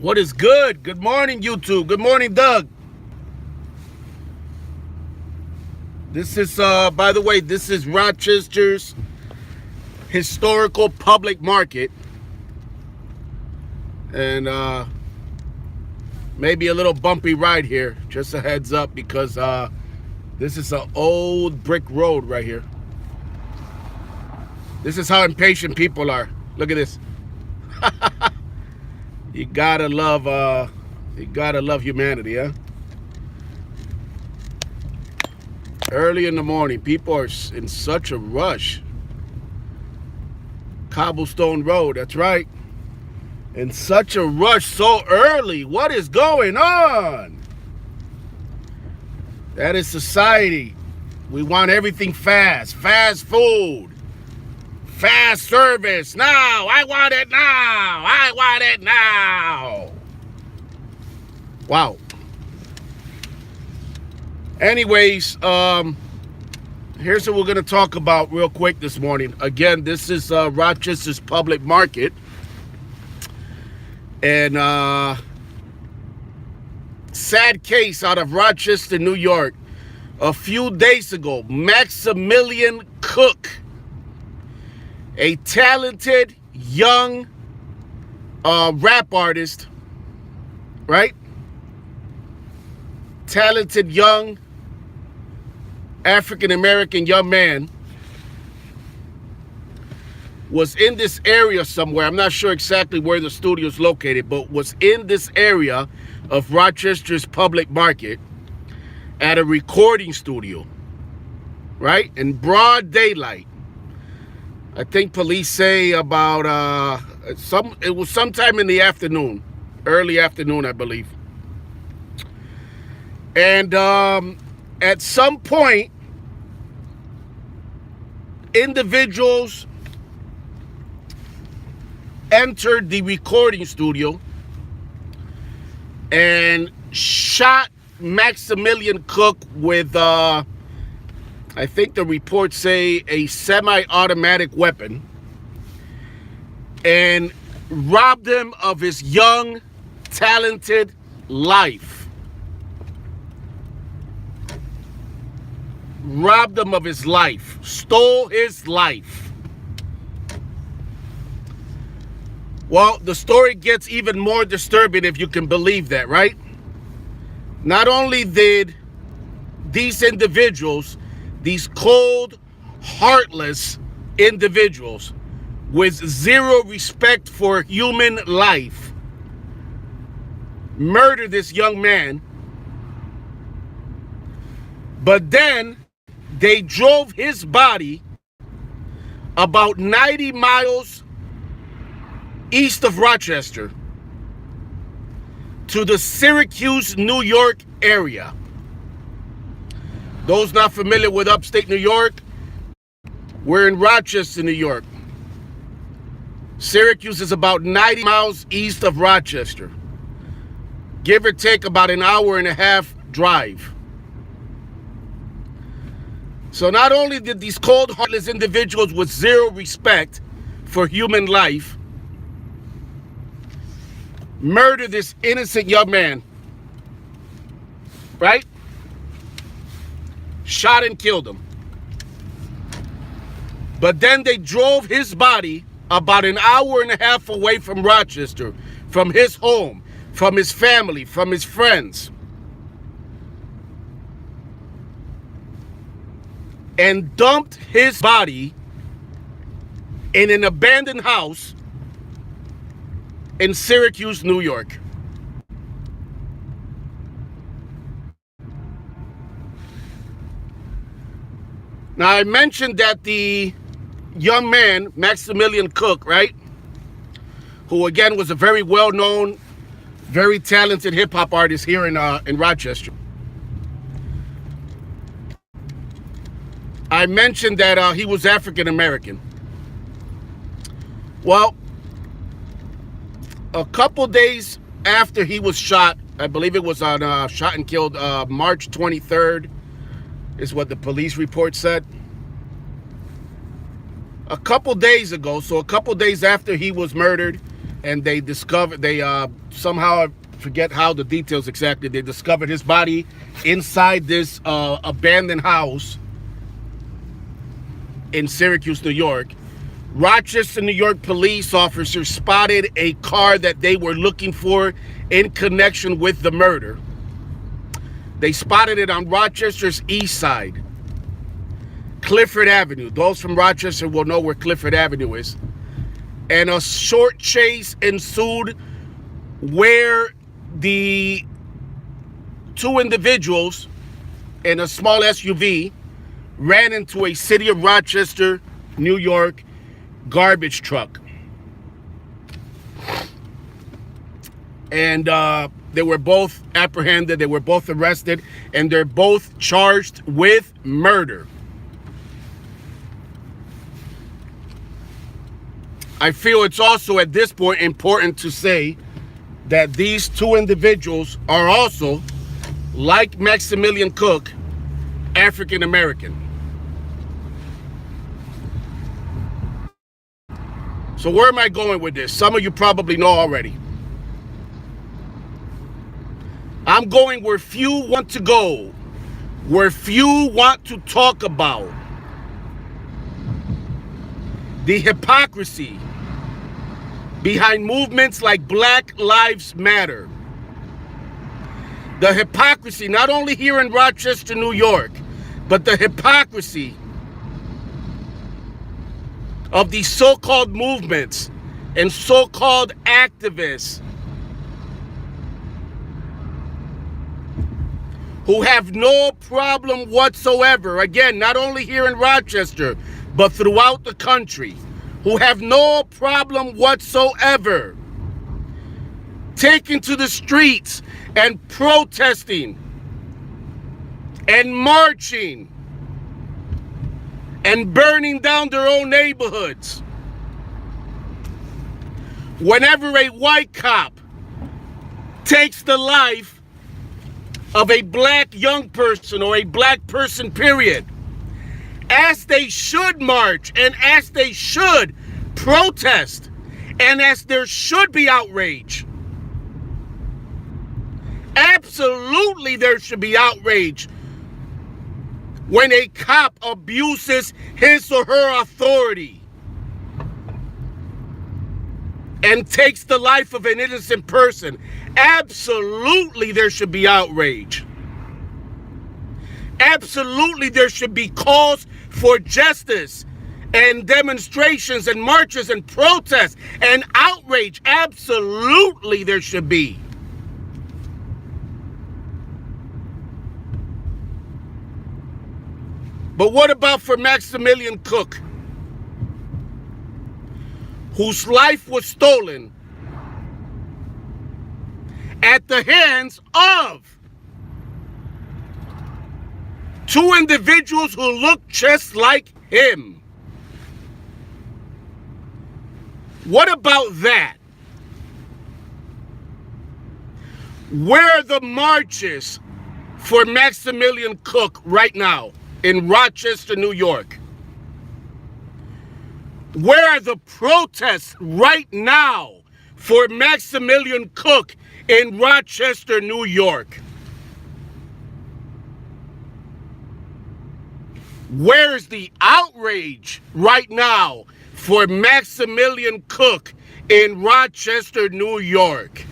What is good? Good morning, YouTube. Good morning, Doug. This is, by the way, this is Rochester's historical public market. And maybe a little bumpy ride here. Just a heads up, because this is an old brick road right here. This is how impatient people are. Look at this. You gotta love humanity, huh? Early in the morning, people are in such a rush. Cobblestone Road, that's right. In such a rush so early. What is going on? That is society. We want everything fast. Fast food. Fast service. Now. I want it now. I want it now. Wow. Anyways, here's what we're going to talk about real quick this morning. Again, this is Rochester's public market. And sad case out of Rochester, New York. A few days ago, Maximilian Cook, a talented young rap artist, right? Talented young African-American young man, was in this area somewhere. I'm not sure exactly where the studio is located, but was in this area of Rochester's public market at a recording studio, right? In broad daylight. I think police say about it was sometime in the afternoon, early afternoon, I believe. And at some point, individuals entered the recording studio and shot Maximilian Cook with, I think the reports say, a semi-automatic weapon, and robbed him of his young, talented life. Robbed him of his life. Stole his life. Well, the story gets even more disturbing, if you can believe that, right? Not only did these individuals, these cold, heartless individuals with zero respect for human life, murder this young man, but then they drove his body about 90 miles east of Rochester to the Syracuse, New York area. Those not familiar with upstate New York, we're in Rochester, New York. Syracuse is about 90 miles east of Rochester. Give or take about an hour and a half drive. So not only did these cold, heartless individuals with zero respect for human life murder this innocent young man, right? Shot and killed him. But then they drove his body about an hour and a half away from Rochester, from his home, from his family, from his friends, and dumped his body in an abandoned house in Syracuse, New York. Now, I mentioned that the young man, Maximilian Cook, right, who again was a very well-known, very talented hip-hop artist here in Rochester. I mentioned that he was African-American. Well, a couple days after he was shot, I believe it was on shot and killed March 23rd, is what the police report said. A couple days ago, so a couple days after he was murdered and they discovered, somehow, I forget how the details exactly, they discovered his body inside this abandoned house in Syracuse, New York. Rochester, New York police officers spotted a car that they were looking for in connection with the murder. They spotted it on Rochester's east side, Clifford Avenue. Those from Rochester will know where Clifford Avenue is. And a short chase ensued where the two individuals in a small SUV ran into a city of Rochester, New York garbage truck. And they were both apprehended, they were both arrested, and they're both charged with murder. I feel it's also at this point important to say that these two individuals are also, like Maximilian Cook, African American. So where am I going with this? Some of you probably know already. I'm going where few want to go, where few want to talk about. The hypocrisy behind movements like Black Lives Matter. The hypocrisy, not only here in Rochester, New York, but the hypocrisy of these so-called movements and so-called activists who have no problem whatsoever, again, not only here in Rochester, but throughout the country, who have no problem whatsoever taking to the streets and protesting and marching and burning down their own neighborhoods. Whenever a white cop takes the life of a black young person or a black person, period, as they should march and as they should protest and as there should be outrage. Absolutely there should be outrage when a cop abuses his or her authority and takes the life of an innocent person. Absolutely there should be outrage. Absolutely there should be calls for justice and demonstrations and marches and protests and outrage. Absolutely there should be. But what about for Maximilian Cook, whose life was stolen at the hands of two individuals who look just like him? What about that? Where are the marches for Maximilian Cook right now in Rochester, New York? Where are the protests right now for Maximilian Cook in Rochester, New York? Where is the outrage right now for Maximilian Cook in Rochester, New York?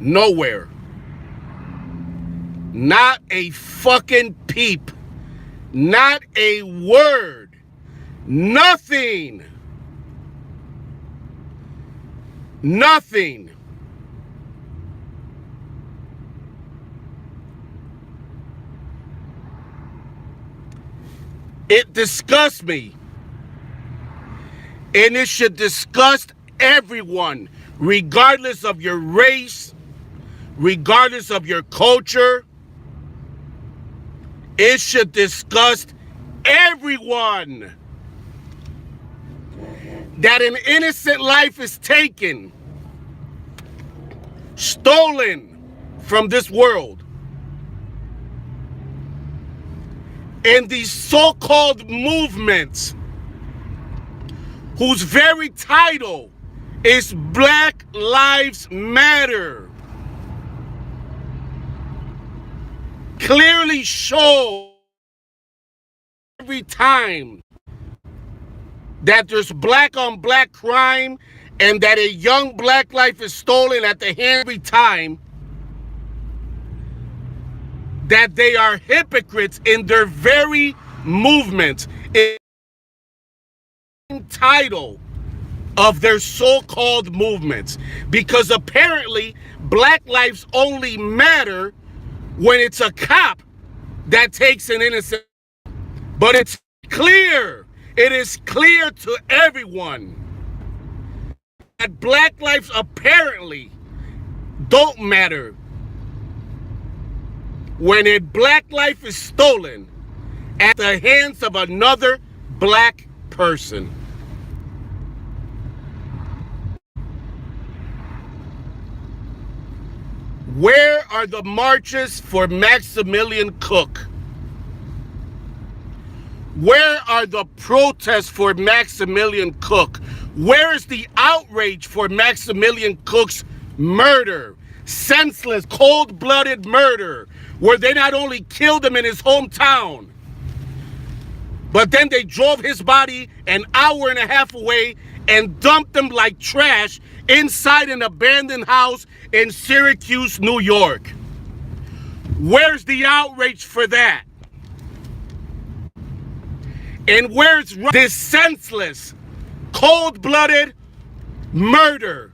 Nowhere. Not a fucking peep. Not a word. Nothing. Nothing. It disgusts me. And it should disgust everyone, regardless of your race, regardless of your culture. It should disgust everyone that an innocent life is taken, stolen from this world. in these so-called movements whose very title is Black Lives Matter clearly show every time that there's black on black crime and that a young black life is stolen at the hand every time that they are hypocrites in their very movement, in the title of their so-called movements. Because apparently black lives only matter when it's a cop that takes an innocent. But it's clear, it is clear to everyone that black lives apparently don't matter when a black life is stolen at the hands of another black person. Where are the marches for Maximilian Cook? Where are the protests for Maximilian Cook? Where is the outrage for Maximilian Cook's murder? Senseless, cold-blooded murder, where they not only killed him in his hometown, but then they drove his body an hour and a half away and dumped him like trash inside an abandoned house in Syracuse, New York. Where's the outrage for that? And where's this senseless, cold-blooded murder